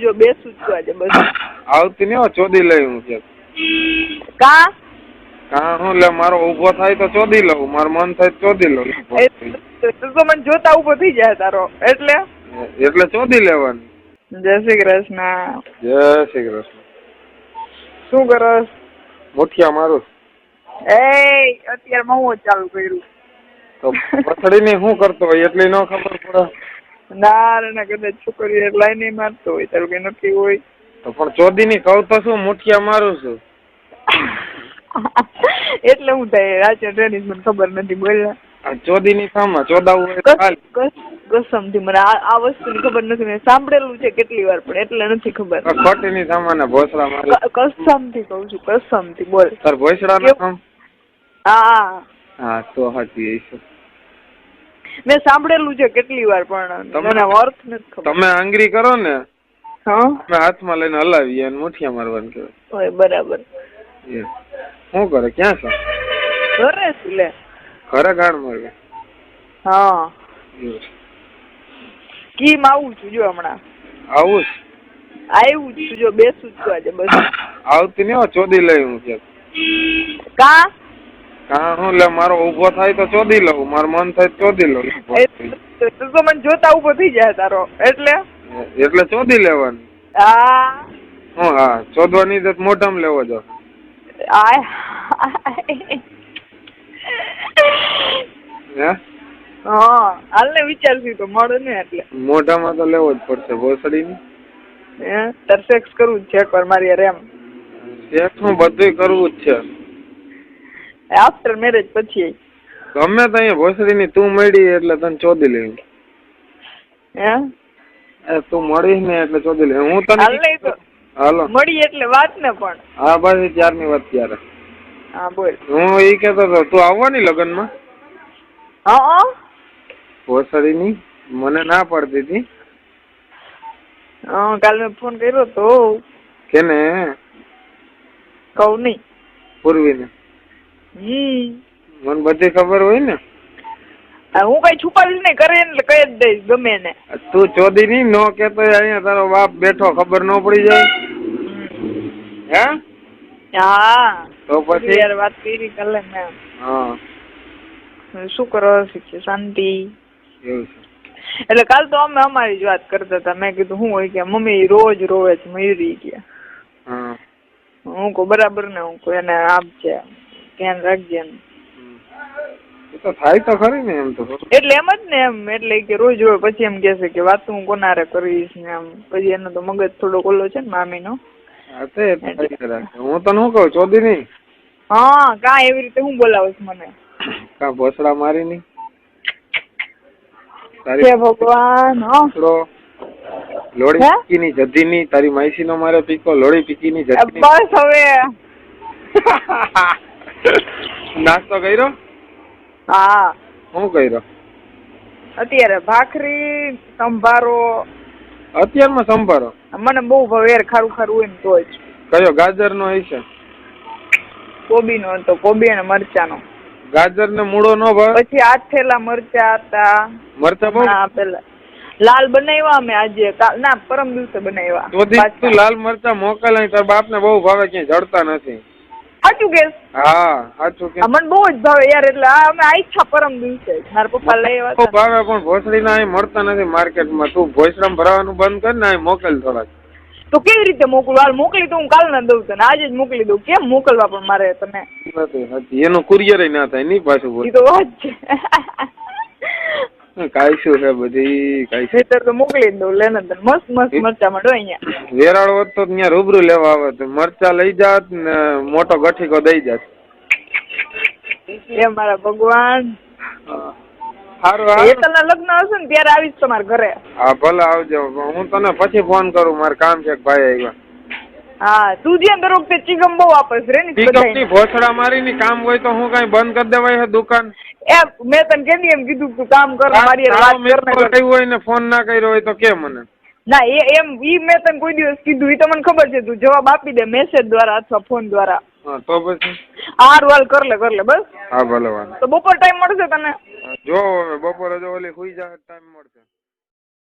જો બેસું છું આજે બસ. આવતી નહીં હો, ચોદી લઈ હું કે કા હું લે મારો ઊભો થાય તો ચોદી લઉં, મારું મન થાય તો ચોદી લઉં. તો મને જોતા ઊભો થઈ જાય તારો એટલે ચોદી લેવાની. જય શ્રી કૃષ્ણ. જય શ્રી કૃષ્ણ. શું કરસ? મુઠિયા મારું. અત્યારે હું ચાલુ કર્યું તો પછડી ની શું કરતો હોય એટલી ન ખબર પડે. ના કદાચ છોકરી એટલે નહીં મારતો હોય તારું કઈ નક્કી હોય તો પણ ચોદી ની કહું તો શું મુઠિયા મારું છું એટલે હું થાય રાજ્ય ટ્રેનિંગ મને ખબર નથી. બોલ ચોદી ની સામા ચોદાવું હોય કસમ થી મને આ વસ્તુ ની ખબર નથી. મેં સાંભળેલું છે કેટલી વાર પણ એટલે નથી ખબર. ખોટી ની સામાના ભોસડા મારી કસમ થી કઉ છું, કસમ થી. બોલ તાર ભોસડા ના. હા તો સાચી છે. મેં સાંભળેલું છે કેટલી વાર પણ મને અર્થ નથી ખબર. તમે આંગળી કરો ને અમે હાથમાં લઈને હલાવીએ અને મુઠિયા મારવાનું કહેવાય. બરાબર. શું કરે? ક્યાં છો? ઘરે છું. લે ઘરે ગાણ મારવી? હા કીમ આવું છું. જો હમણાં આવું આવ્યું છું. જો બેસું છું આજે બસ. આવતી નહીં હો, ચોદી લઈ હું કે કા હું લે મારો ઊભો થાય તો ચોદી લઉં, મારું મન થાય તો ચોદી લઉં. તો મને જોતા ઊભો થઈ જાય તારો એટલે ચોદી લેવાની. હા ચોદવાની તો મોઢામાં લેવો જો. હાલ ને વિચારશું તો મળે ને એટલે મોઢામાં તો લેવો જ પડશે ભોસડી ની. તાર સેક્સ કરવું જ છે એકવાર મારી યાર. એમ સેક્સ હું બધું કરવું જ છે આફ્ટર મેરેજ પછી. ગમે તો અહીંયા ભોસડી ની તું મળી એટલે તને ચોદી લેવી. તું મળી ને એટલે ચોદી લે. હું તને હાલો મળી એટલે વાત ને પણ. હા બસ ત્યારની વાત ત્યારે. હા બોલ. હું એ કેતો હતો તું આવવાની લગ્ન માં? હા ભોસડી ની મને ના પડતી હતી. કાલ મેં ફોન કર્યો તો. કેને? કહું નહીં. પૂર્વી ને. મને બધી ખબર હોય ને. હું કઈ છુપાવીશ નહીં, કરે એટલે કઈ જ દઈશ ગમે ને. તું ચોદી ની નો કેતો અહીંયા તારો બાપ બેઠો ખબર ન પડી જાય? હા તો પછી યાર વાત કરી કાલે મેં. શું કરો? શાંતિ? એવું છે. એટલે કાલ તો અમે અમારી જ વાત કરતા હતા. મેં કીધું શું હોય કે મમ્મી રોજ રોવે છે મયુરી ગયા. હું કહું બરાબર ને, હું કહું એને આપજે, ધ્યાન રાખજે. તો થાય તો ખરી ને એમ તો. એટલે એમ જ ને એમ. એટલે કે રોજ રોજ પછી એમ કે કે વાત હું કોનારે કરીશ ને એમ. પછી એનો તો મગજ થોડો ઓલો છે ને મામી નો. હું તને શું કઉ ચોદી ની. કા એવી રીતે હું બોલાવીશ મને? કા ભોસડા મારી ની ભગવાન. લોડી પીકી ની જધી ની તારી માઈસી નો મારે પીકો લોડી પીકી ની જધી. બસ હવે નાસ્તો કર્યો? હા. શું કર્યો? અત્યારે ભાખરી સંભારો. અત્યારમાં સંભારો? મને બહુ ભાવે યાર, ખારું ખારું હોય ને તો જ. કયો? ગાજર નો હશે? કોબી નો હતો, કોબી અને મરચા નો. ગાજર ને મૂળો નો ભાવે? પછી આથેલા મરચા હતા. મરચા બહુ? પેલા લાલ બનાવ્યા અમે આજે, ના પરમ દિવસે બનાવ્યા. તો લાલ મરચા મોકલ. તાર બાપ ને બહુ ભાવે, ક્યાંય જડતા નથી. સાચું કે? હા સાચું કે. મને બહુ જ ભાવે યાર. એટલે અમે આઈછા પરમ દિવસે મારા પપ્પા લઈ આવ્યા. ભાવે પણ ભોસડી ના મળતા નથી માર્કેટમાં. તું ભોસડામાં ભરવાનું બંધ કર ને, મોકલ થોડાક. તો કેવી રીતે મોકલું? હાલ મોકલી તો હું કાલ ના દઉં તને, આજે જ મોકલી દઉં. કેમ મોકલવા પણ મારે તને? એનું કુરિયર ના થાય નહીં પાછું. એ તો વાત છે. કાઈ શું છે બધી કાઈ તો મોકલી દઉં. લેને તને મસ્ત મસ્ત મરચા મળે અહીંયા. વેરાળ હોત તો ત્યાં રૂબરૂ લેવા આવે તો મરચા લઈ જાત ને મોટો ગઠીકો દઈ જાત. એ મારા ભગવાન. સારું હેતલના લગ્ન હશે ને ત્યારે આવીશ તમારા ઘરે. હા ભલે આવજો. હું તને પછી ફોન કરું, મારે કામ છે. ભાઈ આવ્યા. હા તું જ્યાં દર વખતે ચીગમ બહુ વાપસ રે ને. ભોસડા મારી ની કામ હોય તો હું કઈ બંધ કરી દેવાય છે દુકાન? મેં તને કેદી એમ કીધું તું કામ કર મારી વાત હોય ને ફોન ના કર્યો હોય તો કે મને. ના એમ મેં તને કોઈ દિવસ કીધું? એ તો મને ખબર છે. તું જવાબ આપી દે મેસેજ દ્વારા અથવા ફોન દ્વારા. તો પછી હારું હાલ કર લે બસ. હા ભલે વાંધો. તો બપોર ટાઈમ મળશે તને? જો બપોરે જો ઓલી સુઈ જાય ટાઈમ મળશે.